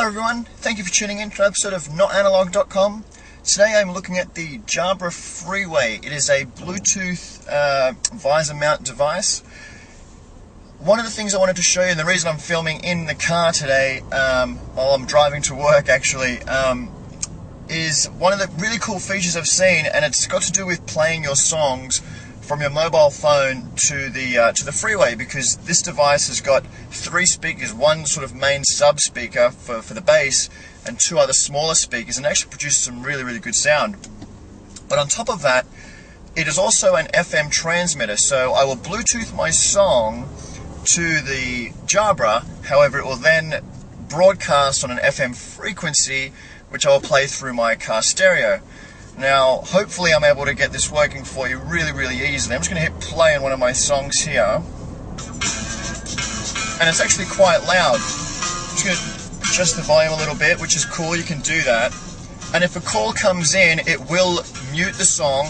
Hello everyone, thank you for tuning in to an episode of notanalog.com. Today I'm looking at the Jabra Freeway. It is a Bluetooth visor mount device. One of the things I wanted to show you, and the reason I'm filming in the car today, while I'm driving to work actually, is one of the really cool features I've seen, and it's got to do with playing your songs from your mobile phone to the freeway, because this device has got 3 speakers, one sort of main sub speaker for the bass, and 2 other smaller speakers, and actually produces some really good sound. But on top of that, it is also an FM transmitter, so I will Bluetooth my song to the Jabra. However, it will then broadcast on an FM frequency, which I will play through my car stereo. Now, hopefully I'm able to get this working for you really easily. I'm just going to hit play on one of my songs here. And it's actually quite loud. I'm just going to adjust the volume a little bit, which is cool, you can do that. And if a call comes in, it will mute the song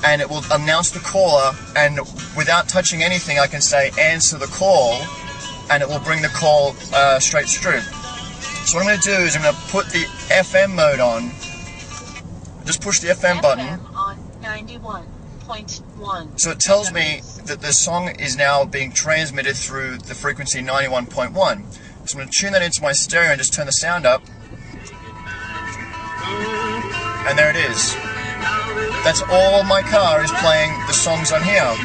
and it will announce the caller, and without touching anything I can say answer the call, and it will bring the call straight through. So what I'm going to do is I'm going to put the FM mode on. Just push the FM button. On 91.1. So it tells me that the song is now being transmitted through the frequency 91.1. So I'm going to tune that into my stereo and just turn the sound up. And there it is. That's all my car is playing the songs on here.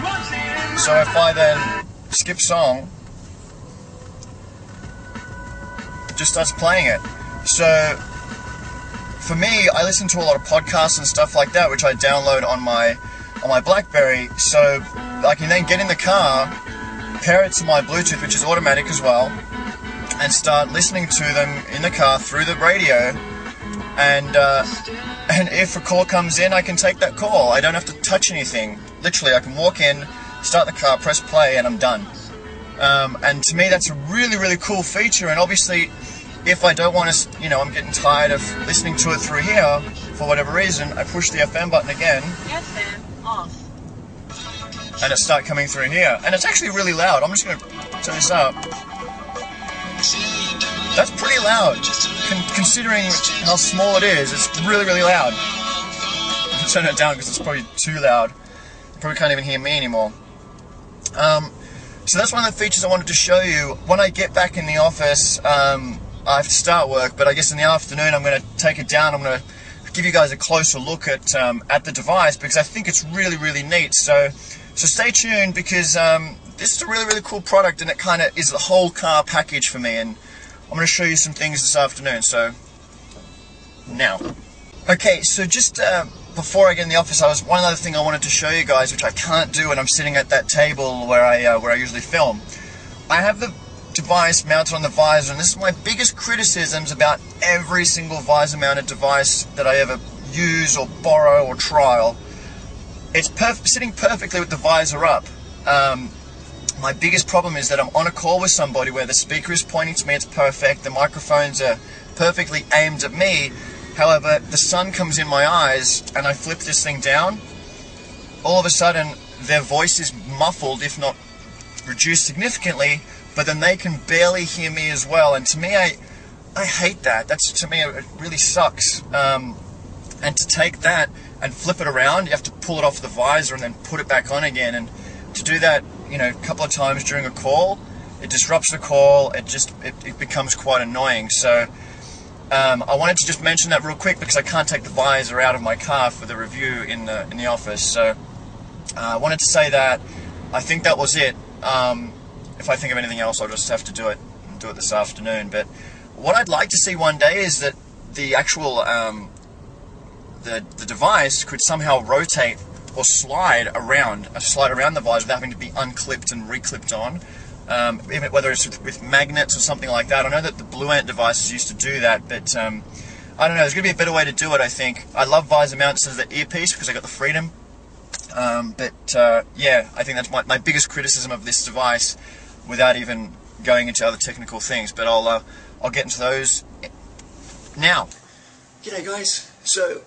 So if I then skip song, it just starts playing it. So for me, I listen to a lot of podcasts and stuff like that, which I download on my BlackBerry, so I can then get in the car, pair it to my Bluetooth, which is automatic as well, and start listening to them in the car through the radio, and if a call comes in, I can take that call. I don't have to touch anything. Literally, I can walk in, start the car, press play, and I'm done. And to me, that's a really cool feature, and obviously, if I don't want to, I'm getting tired of listening to it through here, for whatever reason, I push the FM button again. FM off. And it starts coming through here. And it's actually really loud. I'm just going to turn this up. That's pretty loud. Considering how small it is, it's really loud. I can turn it down because it's probably too loud. You probably can't even hear me anymore. So that's one of the features I wanted to show you. When I get back in the office, I have to start work, but I guess in the afternoon I'm going to take it down. I'm going to give you guys a closer look at the device, because I think it's really neat. So stay tuned, because this is a really cool product, and it kind of is the whole car package for me. And I'm going to show you some things this afternoon. So now, okay. So just before I get in the office, one other thing I wanted to show you guys, which I can't do when I'm sitting at that table where I usually film. I have the device mounted on the visor, and this is my biggest criticisms about every single visor mounted device that I ever use or borrow or trial. It's sitting perfectly with the visor up. My biggest problem is that I'm on a call with somebody where the speaker is pointing to me, it's perfect, the microphones are perfectly aimed at me. However, the sun comes in my eyes and I flip this thing down, all of a sudden their voice is muffled, if not reduced significantly, but then they can barely hear me as well. And to me, I hate that. To me, it really sucks. And to take that and flip it around, you have to pull it off the visor and then put it back on again. And to do that, a couple of times during a call, it disrupts the call. It becomes quite annoying. So I wanted to just mention that real quick, because I can't take the visor out of my car for the review in the office. So I wanted to say that. I think that was it. If I think of anything else, I'll just have to do it this afternoon. But what I'd like to see one day is that the actual the device could somehow rotate or slide around the visor without having to be unclipped and reclipped on. Even whether it's with magnets or something like that. I know that the Bluetooth devices used to do that, but I don't know. There's going to be a better way to do it, I think. I love visor mounts as the earpiece because I got the freedom. Yeah, I think that's my biggest criticism of this device, without even going into other technical things. But I'll get into those now. G'day guys. So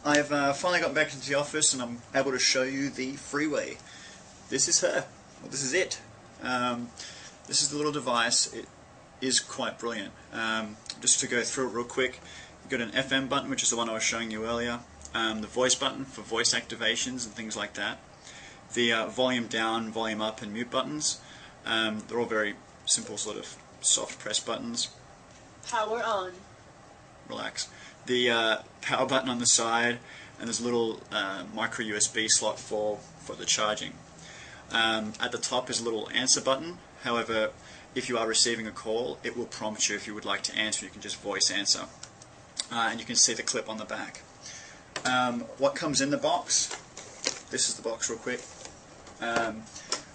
I've finally got back into the office and I'm able to show you the Freeway. This is her. Well, this is it. This is the little device. is quite brilliant. Just to go through it real quick, you've got an FM button, which is the one I was showing you earlier, the voice button for voice activations and things like that, the volume down, volume up and mute buttons. They're all very simple sort of soft press buttons. Power on. Relax. The power button on the side, and there's a little micro USB slot for the charging. At the top is a little answer button. However, if you are receiving a call, it will prompt you if you would like to answer. You can just voice answer. And you can see the clip on the back. What comes in the box? This is the box real quick.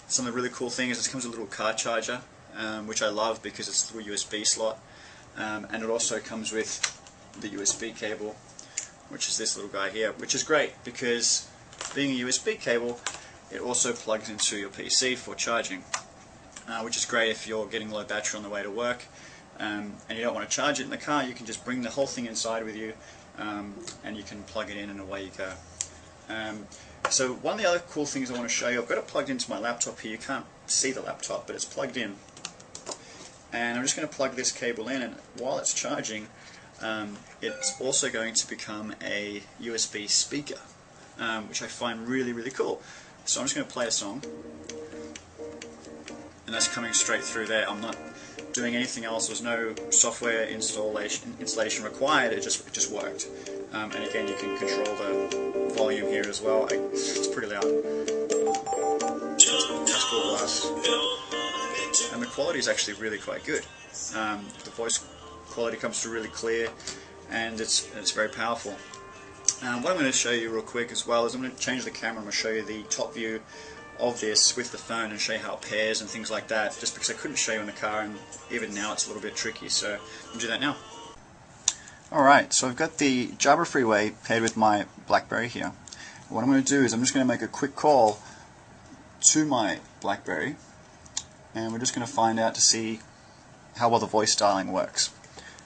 Some of the really cool things is it comes with a little car charger, which I love because it's a little USB slot. And it also comes with the USB cable, which is this little guy here, which is great because being a USB cable, it also plugs into your PC for charging, which is great if you're getting low battery on the way to work and you don't want to charge it in the car. You can just bring the whole thing inside with you and you can plug it in and away you go. So one of the other cool things I want to show you, I've got it plugged into my laptop here. You can't see the laptop, but it's plugged in. And I'm just going to plug this cable in, and while it's charging, it's also going to become a USB speaker, which I find really, really cool. So I'm just going to play a song, and that's coming straight through there. I'm not doing anything else. There's no software installation required. It just worked. And again, you can control the volume here as well. It's pretty loud. That's cool glass. And the quality is actually really quite good. The voice quality comes through really clear, and it's very powerful. What I'm going to show you real quick as well is I'm going to change the camera. I'm going to show you the top view of this with the phone and show you how it pairs and things like that, just because I couldn't show you in the car, and even now it's a little bit tricky, so I'm going to do that now. Alright, so I've got the Jabra Freeway paired with my BlackBerry here. What I'm going to do is I'm just going to make a quick call to my BlackBerry, and we're just going to find out to see how well the voice dialing works.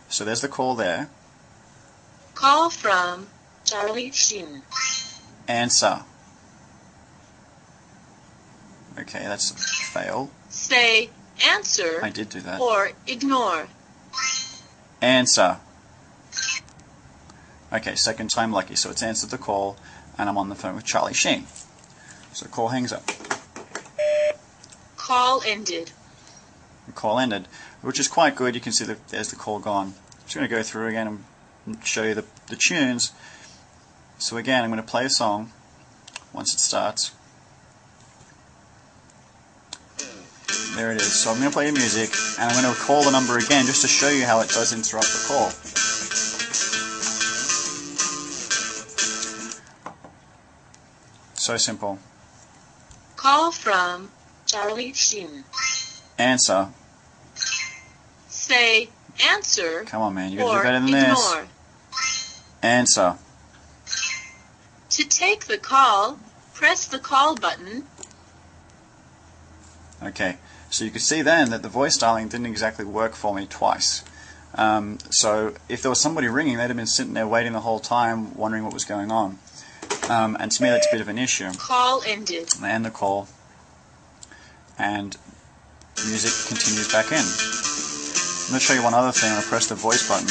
So there's the call there. Call from Charlie Sheen. Answer. Okay, that's a fail. Say answer. I did do that. Or ignore. Answer. Okay, second time lucky, so it's answered the call, and I'm on the phone with Charlie Sheen. So the call hangs up. Call ended. The call ended, which is quite good. You can see that there's the call gone. I'm just going to go through again and show you the tunes. So again, I'm going to play a song once it starts. There it is. So I'm going to play the music, and I'm going to call the number again just to show you how it does interrupt the call. So simple. Call from Charlie Sheen. Answer. Say answer. Come on, man, you gotta or do better than ignore. this. Answer. To take the call, press the call button. Okay, so you can see then that the voice dialing didn't exactly work for me twice. So if there was somebody ringing, they'd have been sitting there waiting the whole time, wondering what was going on. And to me, that's a bit of an issue. Call ended. I end the call, and music continues back in. I'm going to show you one other thing. I'm going to press the voice button.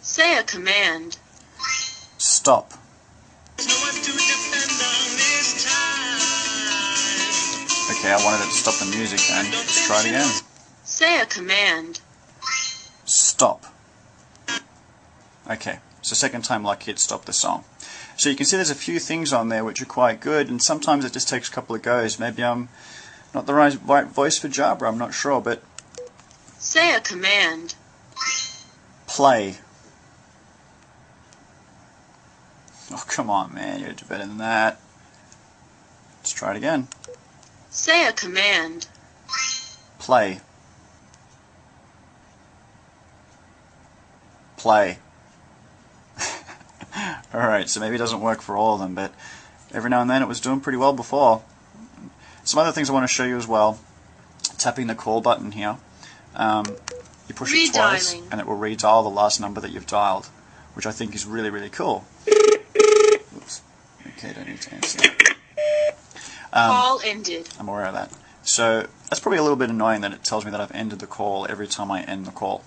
Say a command. Stop. Okay, I wanted it to stop the music then. Let's try it again. Say a command. Stop. Okay, so second time lucky it stopped the song. So you can see there's a few things on there which are quite good, and sometimes it just takes a couple of goes. Maybe I'm not the right voice for Jabra, I'm not sure, but... Say a command. Play. Oh, come on, man, you do better than that. Let's try it again. Say a command. Play. Play. Alright, so maybe it doesn't work for all of them, but every now and then it was doing pretty well before. Some other things I want to show you as well. Tapping the call button here. You push it twice and it will redial the last number that you've dialed, which I think is really, really cool. Oops. Okay, don't need to answer. Call ended. I'm aware of that. So that's probably a little bit annoying that it tells me that I've ended the call every time I end the call.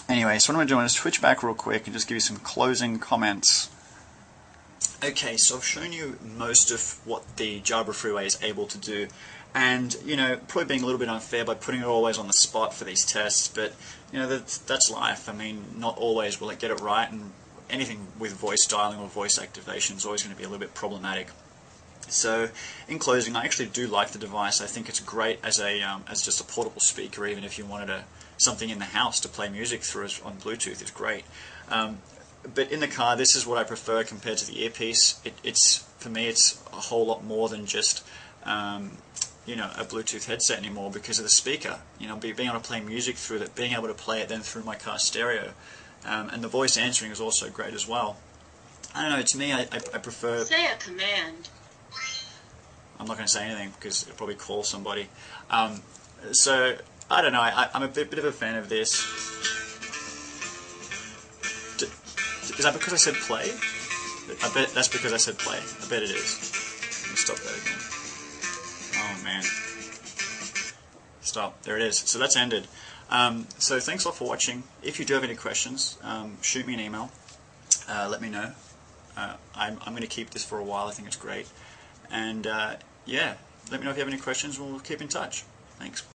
Anyway, so what I'm going to do is switch back real quick and just give you some closing comments. Okay, so I've shown you most of what the Jabra Freeway is able to do, and you know, probably being a little bit unfair by putting it always on the spot for these tests, but you know, that's life. I mean, not always will it get it right, and anything with voice dialing or voice activation is always going to be a little bit problematic. So, in closing, I actually do like the device. I think it's great as just a portable speaker, even if you wanted something in the house to play music through on Bluetooth. It's great. But in the car, this is what I prefer compared to the earpiece. For me, it's a whole lot more than just you know, a Bluetooth headset anymore because of the speaker. You know, being able to play music through it, being able to play it then through my car stereo, and the voice answering is also great as well. I don't know. To me, I prefer. Say a command. I'm not going to say anything because it'll probably call somebody. So I don't know. I'm a bit of a fan of this. Is that because I said play? I bet that's because I said play. I bet it is. Let me stop that again. Oh man. Stop. There it is. So that's ended. So thanks a lot for watching. If you do have any questions, shoot me an email. Let me know. I'm going to keep this for a while. I think it's great. And yeah, let me know if you have any questions. We'll keep in touch. Thanks.